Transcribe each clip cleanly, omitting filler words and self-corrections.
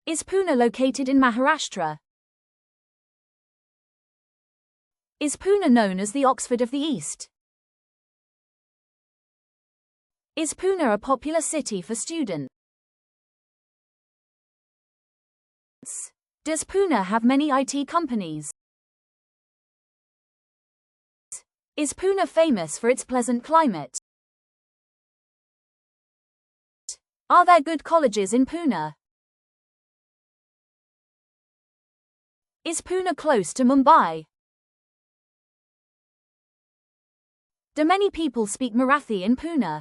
Is Pune located in Maharashtra? Is Pune known as the Oxford of the East? Is Pune a popular city for students? Does Pune have many IT companies? Is Pune famous for its pleasant climate? Are there good colleges in Pune? Is Pune close to Mumbai? Do many people speak Marathi in Pune?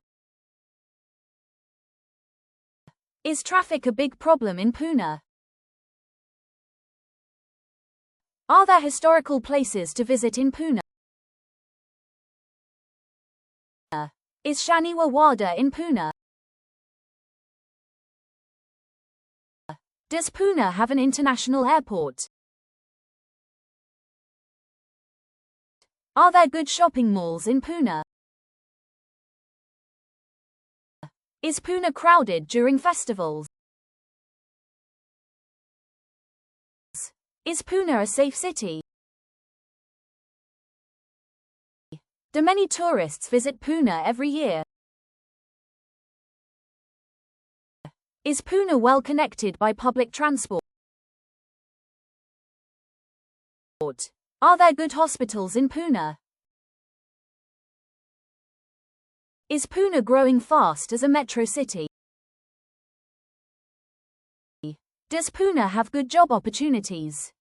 Is traffic a big problem in Pune? Are there historical places to visit in Pune? Is Shaniwar Wada in Pune? Does Pune have an international airport? Are there good shopping malls in Pune? Is Pune crowded during festivals? Is Pune a safe city? Do many tourists visit Pune every year? Is Pune well connected by public transport? Are there good hospitals in Pune? Is Pune growing fast as a metro city? Does Pune have good job opportunities?